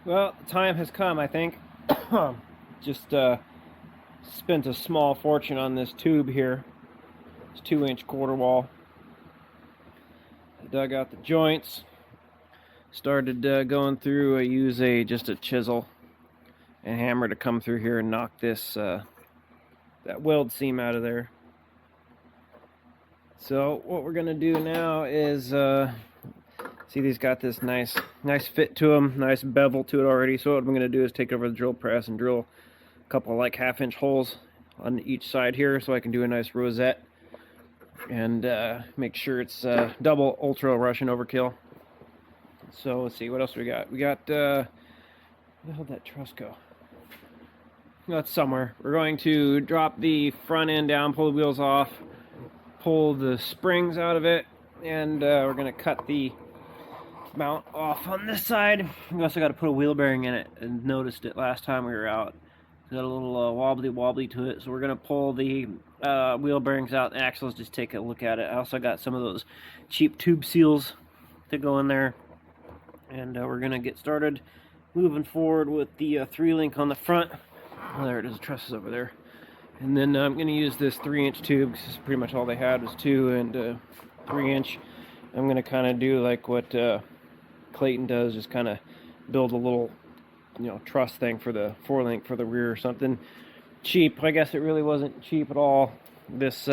Well, the time has come, I think. Just spent a small fortune on this tube here. It's 2-inch quarter wall. I dug out the joints. Started going through. I use just a chisel and hammer to come through here and knock this that weld seam out of there. So what we're gonna do now is see, these got this nice fit to them, nice bevel to it already. So what I'm gonna do is take over the drill press and drill a couple like 1/2-inch holes on each side here, so I can do a nice rosette and make sure it's double ultra Russian overkill. So let's see what else we got. We got where the hell did that truss go? That's somewhere. We're going to drop the front end down, pull the wheels off, pull the springs out of it, and we're going to cut the mount off on this side. We also got to put a wheel bearing in it, and noticed it last time we were out. It's got a little wobbly to it, so we're going to pull the wheel bearings out, the axles, just take a look at it. I also got some of those cheap tube seals to go in there, and we're going to get started moving forward with the 3-link on the front. Oh, there it is, the truss is over there. And then I'm going to use this 3-inch tube, because pretty much all they had was 2 and 3-inch. I'm going to kind of do like what Clayton does, just kind of build a little, truss thing for the 4-link for the rear or something cheap. I guess it really wasn't cheap at all. These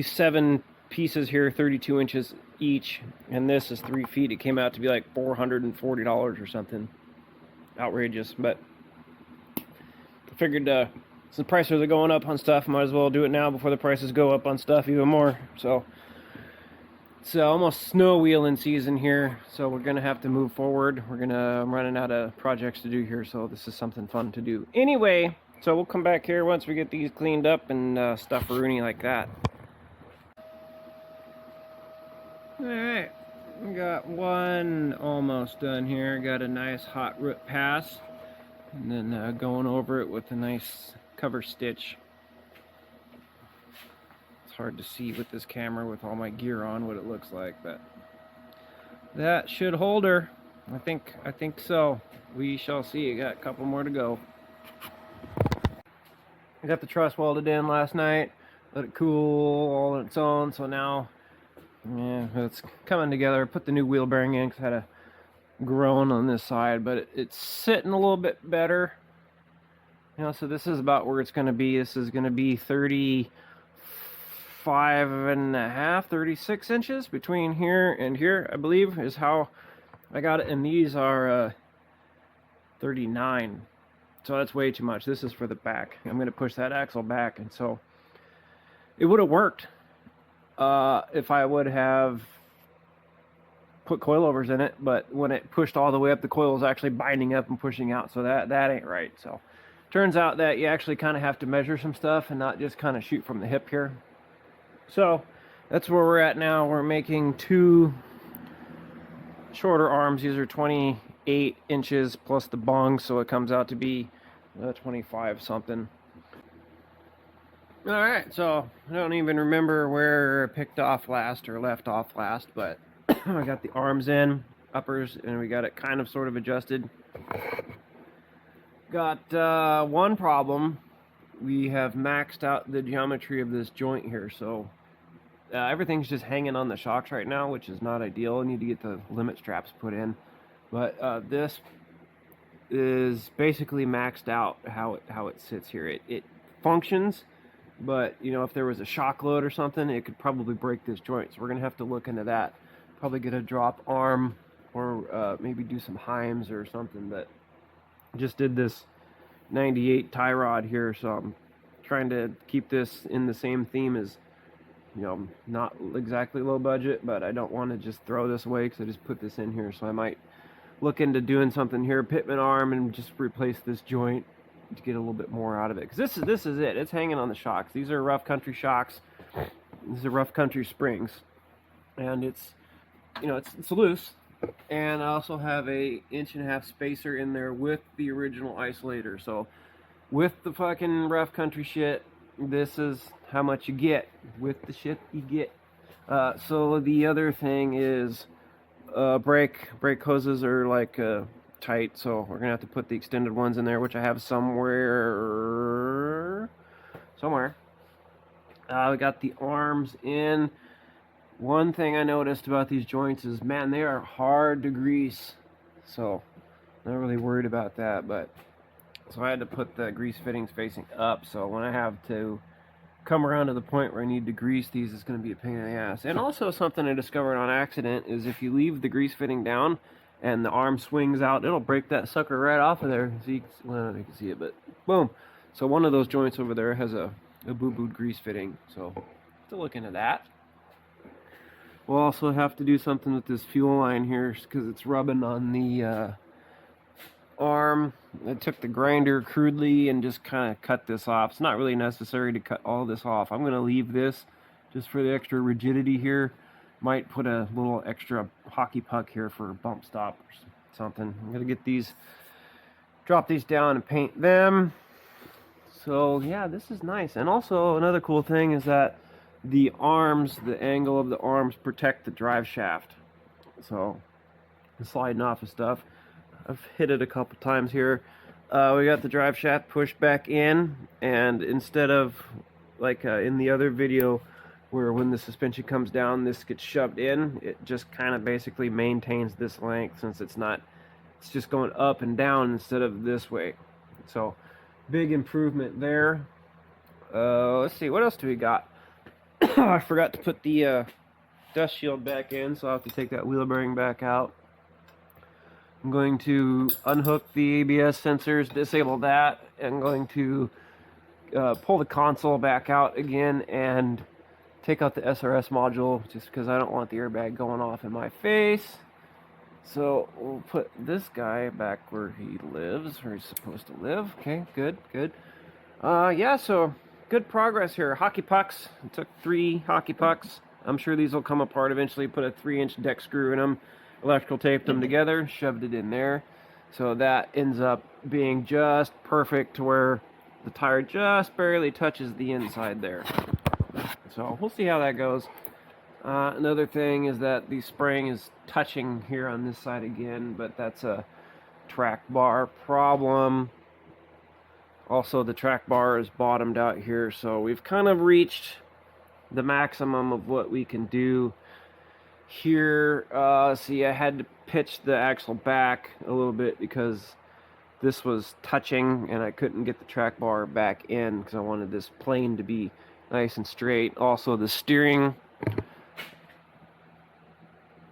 7 pieces here, 32 inches each, and this is 3 feet. It came out to be like $440 or something. Outrageous, but I figured since prices are going up on stuff, might as well do it now before the prices go up on stuff even more. So it's almost snow wheeling season here, so we're gonna have to move forward. I'm running out of projects to do here, so this is something fun to do. Anyway, so we'll come back here once we get these cleaned up and stuff Rooney like that. All right, we got one almost done here. Got a nice hot root pass, and then going over it with a nice cover stitch. It's hard to see with this camera with all my gear on what it looks like, but that should hold her. I think so. We shall see. I got a couple more to go. I got the truss welded in last night, let it cool all on its own, so now it's coming together. I put the new wheel bearing in because I had a groan on this side, but it's sitting a little bit better. So this is about where it's going to be. This is going to be 35.5, 36 inches between here and here, I believe, is how I got it. And these are 39. So that's way too much. This is for the back. I'm going to push that axle back, and so it would have worked if I would have put coilovers in it, but when it pushed all the way up, the coil was actually binding up and pushing out, so that ain't right. So turns out that you actually kind of have to measure some stuff and not just kind of shoot from the hip here. So that's where we're at now. We're making 2 shorter arms. These are 28 inches plus the bung, so it comes out to be 25 something. All right, so I don't even remember where I picked off last or left off last, but I got the arms in, uppers, and we got it kind of sort of adjusted. Got one problem. We have maxed out the geometry of this joint here, so everything's just hanging on the shocks right now, which is not ideal. I need to get the limit straps put in, but this is basically maxed out how it sits here. It functions, but if there was a shock load or something, it could probably break this joint. So we're gonna have to look into that. Probably get a drop arm, or maybe do some Heims or something. But just did this 98 tie rod here, so I'm trying to keep this in the same theme as, not exactly low budget, but I don't want to just throw this away because I just put this in here. So I might look into doing something here, pitman arm, and just replace this joint to get a little bit more out of it, because this is it. It's hanging on the shocks. These are rough country shocks. These are rough country springs, and it's loose. And I also have a 1.5-inch spacer in there with the original isolator. So with the fucking rough country shit, this is how much you get with the shit you get. So the other thing is brake hoses are like tight, so we're gonna have to put the extended ones in there, which I have somewhere. We got the arms in. One thing I noticed about these joints is, man, they are hard to grease. So, not really worried about that, but so I had to put the grease fittings facing up. So when I have to come around to the point where I need to grease these, it's going to be a pain in the ass. And also something I discovered on accident is if you leave the grease fitting down and the arm swings out, it'll break that sucker right off of there. See, well, I don't know if you can see it, but boom. So one of those joints over there has a boo-booed grease fitting. So to look into that. We'll also have to do something with this fuel line here because it's rubbing on the arm. I took the grinder crudely and just kind of cut this off. It's not really necessary to cut all this off. I'm going to leave this just for the extra rigidity here. Might put a little extra hockey puck here for a bump stop or something. I'm going to get these, drop these down and paint them. So yeah, this is nice. And also another cool thing is that the arms, the angle of the arms protect the drive shaft. So sliding off of stuff. I've hit it a couple times here. We got the drive shaft pushed back in, and instead of like in the other video where when the suspension comes down this gets shoved in, it just kind of basically maintains this length since it's just going up and down instead of this way. So big improvement there. Let's see, what else do we got? I forgot to put the dust shield back in, so I'll have to take that wheel bearing back out. I'm going to unhook the ABS sensors, disable that. I'm going to pull the console back out again and take out the SRS module just because I don't want the airbag going off in my face. So we'll put this guy back where he lives, where he's supposed to live. Okay, good. Yeah, so good progress here. Hockey pucks. It took 3 hockey pucks. I'm sure these will come apart eventually. Put a 3-inch deck screw in them. Electrical taped them together, shoved it in there, so that ends up being just perfect to where the tire just barely touches the inside there. So we'll see how that goes. Another thing is that the spring is touching here on this side again, but that's a track bar problem. Also, the track bar is bottomed out here, so we've kind of reached the maximum of what we can do here. See, I had to pitch the axle back a little bit because this was touching and I couldn't get the track bar back in because I wanted this plane to be nice and straight. Also, the steering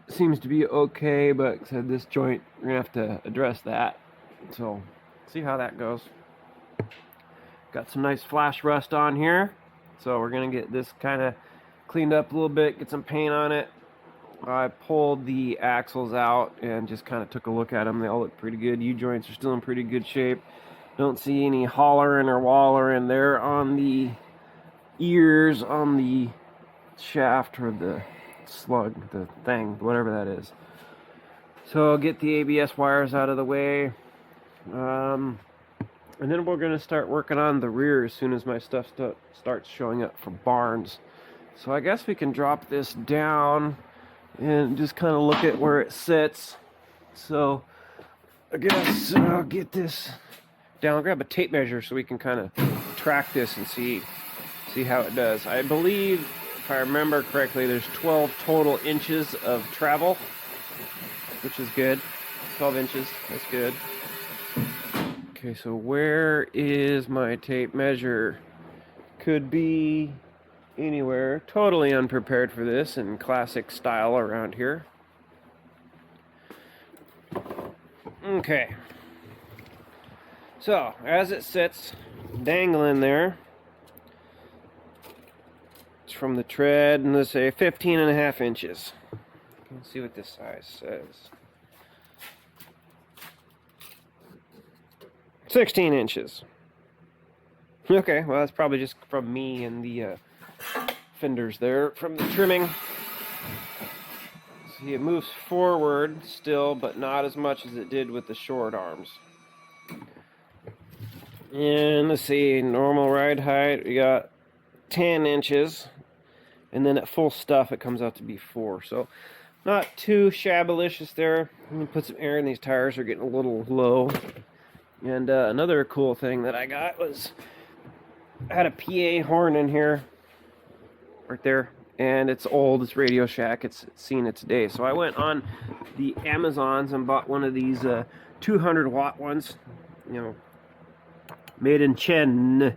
seems to be okay, but this joint, we're gonna have to address that. So see how that goes. Got some nice flash rust on here, so we're gonna get this kind of cleaned up a little bit, get some paint on it. I pulled the axles out and just kind of took a look at them. They all look pretty good. U-joints are still in pretty good shape. Don't see any hollering or wallering there on the ears, on the shaft or the slug, the thing, whatever that is. So I'll get the ABS wires out of the way. And then we're going to start working on the rear as soon as my stuff starts showing up for barns. So I guess we can drop this down and just kind of look at where it sits. So I guess I'll get this down, grab a tape measure so we can kind of track this and see how it does. I believe, if I remember correctly, there's 12 total inches of travel, which is good. 12 inches, that's good. Okay, so where is my tape measure? Could be anywhere. Totally unprepared for this in classic style around here. Okay. So, as it sits, dangling there, it's from the tread, and let's say 15.5 inches. Let's see what this size says. 16 inches. Okay, well that's probably just from me and the fenders there from the trimming. See, it moves forward still, but not as much as it did with the short arms. And let's see, normal ride height, we got 10 inches. And then at full stuff, it comes out to be 4. So Not too shabalicious there. Let me put some air in these tires. They're getting a little low. And another cool thing that I got was I had a PA horn in here, right there, and it's old. It's Radio Shack. It's seen its day. So I went on the Amazons and bought one of these 200 watt ones. You know, made in Chen.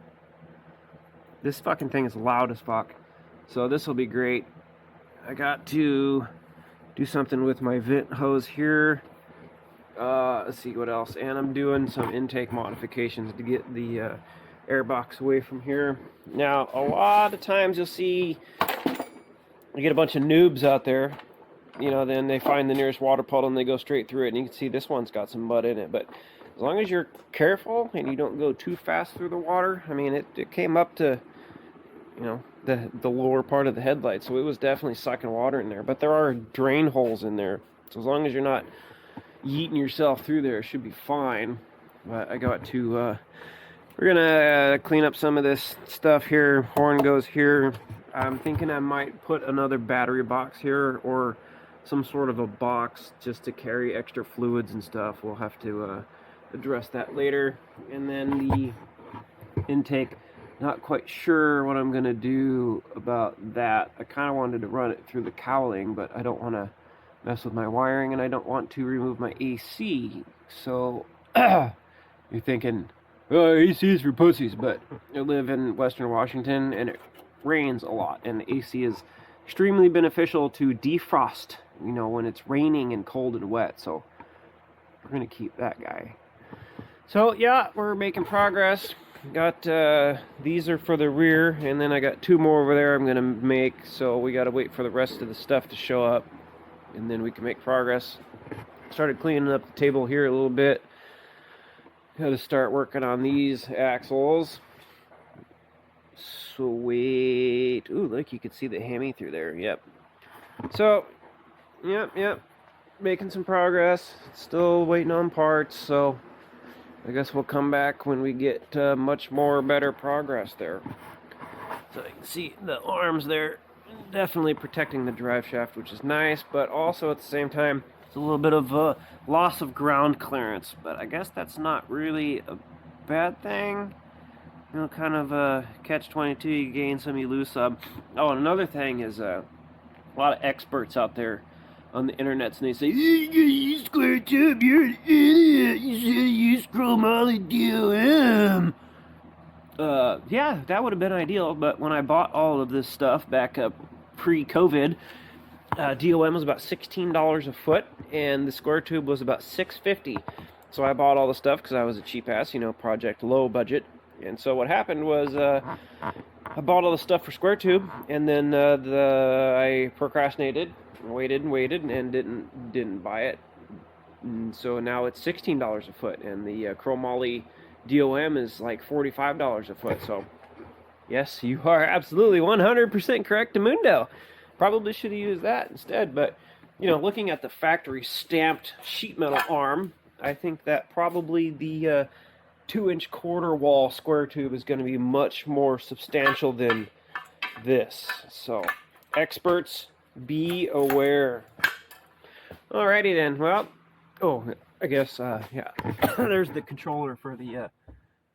This fucking thing is loud as fuck. So this will be great. I got to do something with my vent hose here. Let's see what else. And I'm doing some intake modifications to get the air box away from here. Now, a lot of times you'll see you get a bunch of noobs out there. You know, then they find the nearest water puddle and they go straight through it. And you can see this one's got some mud in it. But as long as you're careful and you don't go too fast through the water, I mean, it came up to, you know, the lower part of the headlight, so it was definitely sucking water in there. But there are drain holes in there, so as long as you're not yeeting yourself through there, it should be fine. But I got to we're gonna clean up some of this stuff here. Horn goes here. I'm thinking I might put another battery box here, or some sort of a box just to carry extra fluids and stuff. We'll have to address that later. And then the intake, not quite sure what I'm going to do about that. I kind of wanted to run it through the cowling, but I don't want to mess with my wiring, and I don't want to remove my AC. So you're thinking, oh, AC is for pussies, but I live in Western Washington and it rains a lot, and the AC is extremely beneficial to defrost, you know, when it's raining and cold and wet. So we're going to keep that guy. So yeah, we're making progress. Got these are for the rear, and then I got two more over there I'm gonna make, so we gotta wait for the rest of the stuff to show up and then we can make progress. Started cleaning up the table here a little bit. Gotta start working on these axles. Sweet. Ooh, look, you can see the hammy through there. Yep. So yep, making some progress. Still waiting on parts, so I guess we'll come back when we get much more better progress there. So you can see the arms there, definitely protecting the drive shaft, which is nice, but also at the same time, it's a little bit of loss of ground clearance. But I guess that's not really a bad thing. You know, kind of a catch-22, you gain some, you lose some. Oh, and another thing is a lot of experts out there on the internet, and they say, you square tube, you're an idiot, you should use chromoly DOM. Yeah, that would have been ideal, but when I bought all of this stuff back up pre-COVID, DOM was about $16 a foot, and the square tube was about $6.50. So I bought all the stuff because I was a cheap ass, you know, project low budget. And so what happened was I bought all the stuff for square tube, and then I procrastinated, waited and didn't buy it. And so now it's $16 a foot, and the chromoly DOM is like $45 a foot. So yes, you are absolutely 100% correct, Mundo. Probably should have used that instead, but you know, looking at the factory stamped sheet metal arm, I think that probably the 2-inch quarter wall square tube is going to be much more substantial than this. So experts, be aware. Alrighty then. Well, oh, I guess yeah. There's the controller for the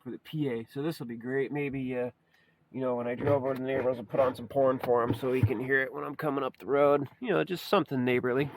PA. So this will be great. Maybe you know, when I drove over to the neighbors, I'll put on some porn for him so he can hear it when I'm coming up the road. You know, just something neighborly.